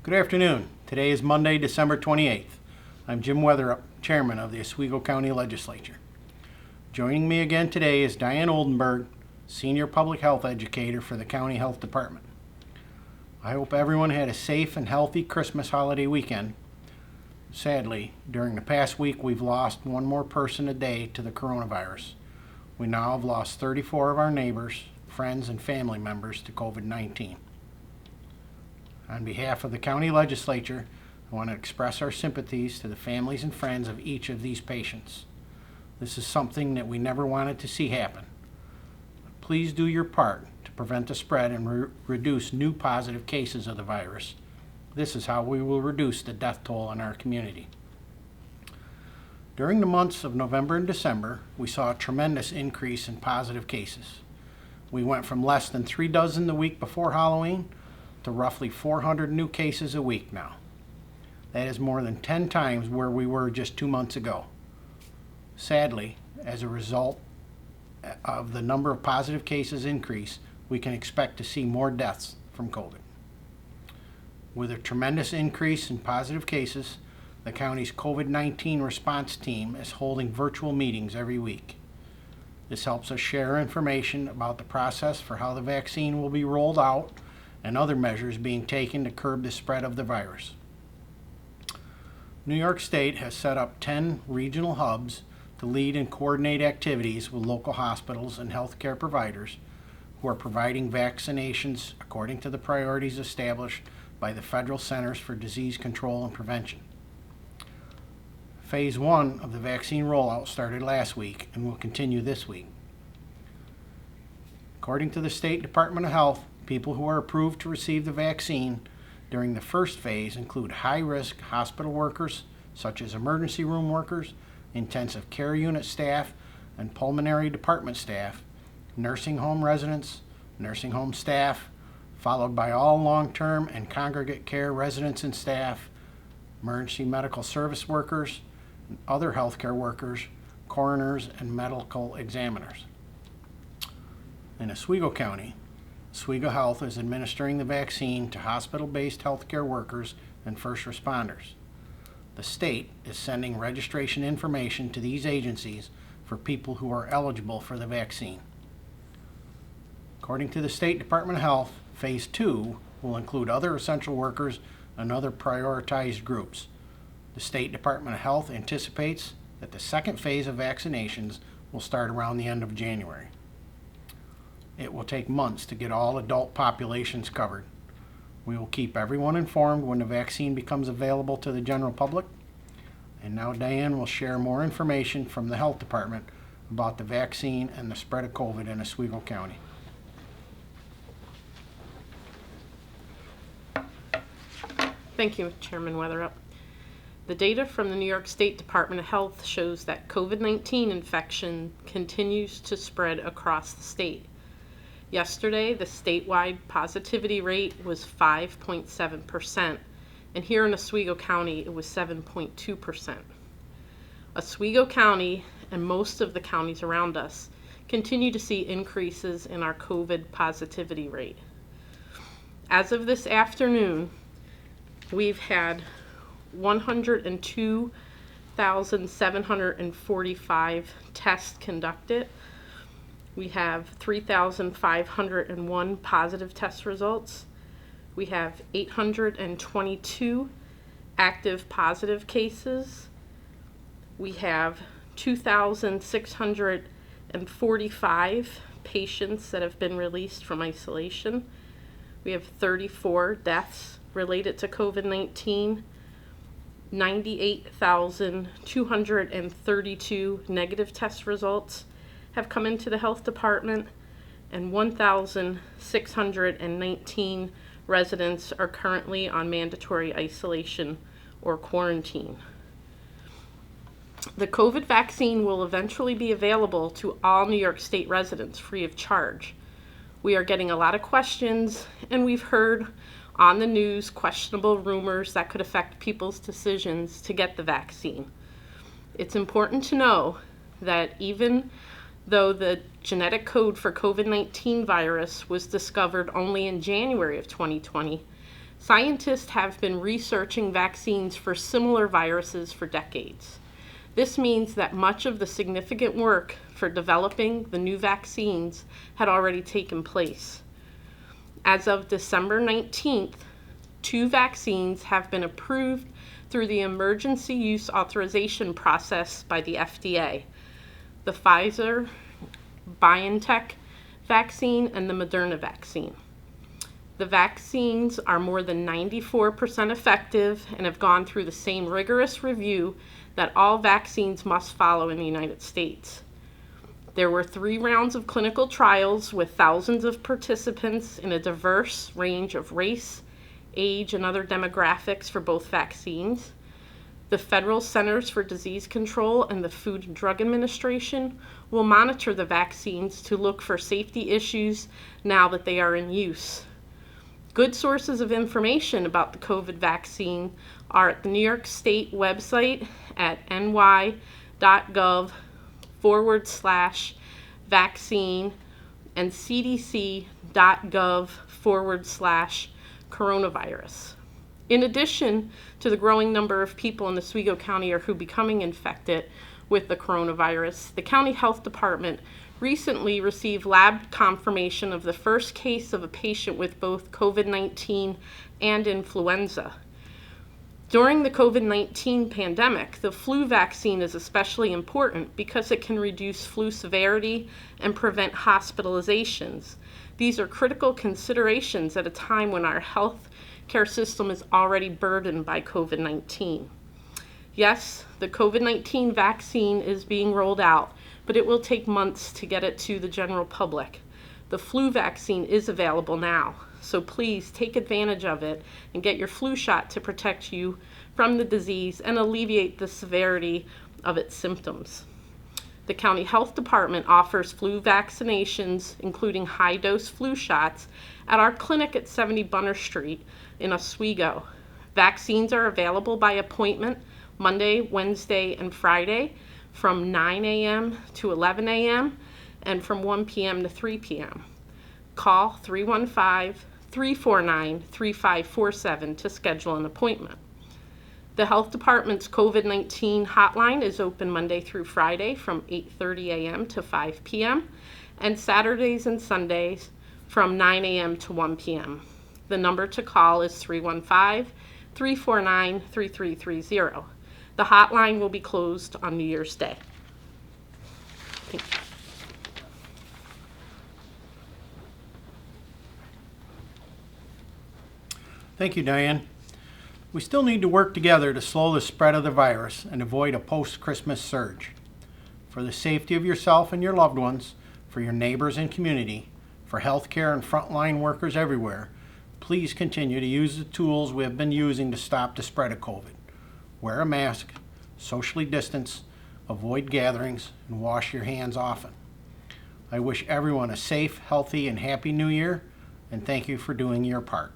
Good afternoon. Today is Monday, December 28th. I'm Jim Weatherup, Chairman of the Oswego County Legislature. Joining me again today is Diane Oldenburg, Senior Public Health Educator for the County Health Department. I hope everyone had a safe and healthy Christmas holiday weekend. Sadly, during the past week, we've lost one more person a day to the coronavirus. We now have lost 34 of our neighbors, friends, and family members to COVID-19. On behalf of the county legislature, I want to express our sympathies to the families and friends of each of these patients. This is something that we never wanted to see happen. Please do your part to prevent the spread and reduce new positive cases of the virus. This is how we will reduce the death toll in our community. During the months of November and December, we saw a tremendous increase in positive cases. We went from less than 3 dozen the week before Halloween to roughly 400 new cases a week now. That is more than 10 times where we were just 2 months ago. Sadly, as a result of the number of positive cases increase, we can expect to see more deaths from COVID. With a tremendous increase in positive cases, the county's COVID-19 response team is holding virtual meetings every week. This helps us share information about the process for how the vaccine will be rolled out and other measures being taken to curb the spread of the virus. New York State has set up 10 regional hubs to lead and coordinate activities with local hospitals and healthcare providers who are providing vaccinations according to the priorities established by the Federal Centers for Disease Control and Prevention. Phase 1 of the vaccine rollout started last week and will continue this week. According to the State Department of Health, people who are approved to receive the vaccine during the first phase include high-risk hospital workers, such as emergency room workers, intensive care unit staff, and pulmonary department staff, nursing home residents, nursing home staff, followed by all long-term and congregate care residents and staff, emergency medical service workers, and other healthcare workers, coroners, and medical examiners. In Oswego County, Oswego Health is administering the vaccine to hospital-based healthcare workers and first responders. The state is sending registration information to these agencies for people who are eligible for the vaccine. According to the State Department of Health, Phase 2 will include other essential workers and other prioritized groups. The State Department of Health anticipates that the second phase of vaccinations will start around the end of January. It will take months to get all adult populations covered. We will keep everyone informed when the vaccine becomes available to the general public. And now Diane will share more information from the Health Department about the vaccine and the spread of COVID in Oswego County. Thank you, Chairman Weatherup. The data from the New York State Department of Health shows that COVID-19 infection continues to spread across the state. Yesterday, the statewide positivity rate was 5.7%, and here in Oswego County, it was 7.2%. Oswego County and most of the counties around us continue to see increases in our COVID positivity rate. As of this afternoon, we've had 102,745 tests conducted. We have 3,501 positive test results. We have 822 active positive cases. We have 2,645 patients that have been released from isolation. We have 34 deaths related to COVID-19, 98,232 negative test results have come into the health department, and 1,619 residents are currently on mandatory isolation or quarantine. The COVID vaccine will eventually be available to all New York State residents free of charge. We are getting a lot of questions, and we've heard on the news questionable rumors that could affect people's decisions to get the vaccine. It's important to know that even though the genetic code for COVID-19 virus was discovered only in January of 2020, Scientists have been researching vaccines for similar viruses for decades. This means that much of the significant work for developing the new vaccines had already taken place. As of December 19th, 2 vaccines have been approved through the emergency use authorization process by the FDA, the Pfizer-BioNTech vaccine and the Moderna vaccine. The vaccines are more than 94% effective and have gone through the same rigorous review that all vaccines must follow in the United States. There were 3 rounds of clinical trials with thousands of participants in a diverse range of race, age, and other demographics for both vaccines. The Federal Centers for Disease Control and the Food and Drug Administration will monitor the vaccines to look for safety issues now that they are in use. Good sources of information about the COVID vaccine are at the New York State website at ny.gov/vaccine and cdc.gov/coronavirus. In addition to the growing number of people in Oswego County who are becoming infected with the coronavirus, the county health department recently received lab confirmation of the first case of a patient with both COVID-19 and influenza. During the COVID-19 pandemic, the flu vaccine is especially important because it can reduce flu severity and prevent hospitalizations. These are critical considerations at a time when our health care system is already burdened by COVID-19. Yes, the COVID-19 vaccine is being rolled out, but it will take months to get it to the general public. The flu vaccine is available now, so please take advantage of it and get your flu shot to protect you from the disease and alleviate the severity of its symptoms. The county health department offers flu vaccinations, including high-dose flu shots, at our clinic at 70 Bunner Street in Oswego. Vaccines are available by appointment Monday, Wednesday, and Friday from 9 a.m. to 11 a.m. and from 1 p.m. to 3 p.m. Call 315-349-3547 to schedule an appointment. The health department's COVID-19 hotline is open Monday through Friday from 8:30 a.m. to 5 p.m. and Saturdays and Sundays from 9 a.m. to 1 p.m. The number to call is 315-349-3330. The hotline will be closed on New Year's Day. Thank you. Thank you, Diane. We still need to work together to slow the spread of the virus and avoid a post-Christmas surge. For the safety of yourself and your loved ones, for your neighbors and community, for healthcare and frontline workers everywhere, please continue to use the tools we have been using to stop the spread of COVID. Wear a mask, socially distance, avoid gatherings, and wash your hands often. I wish everyone a safe, healthy, and happy New Year, and thank you for doing your part.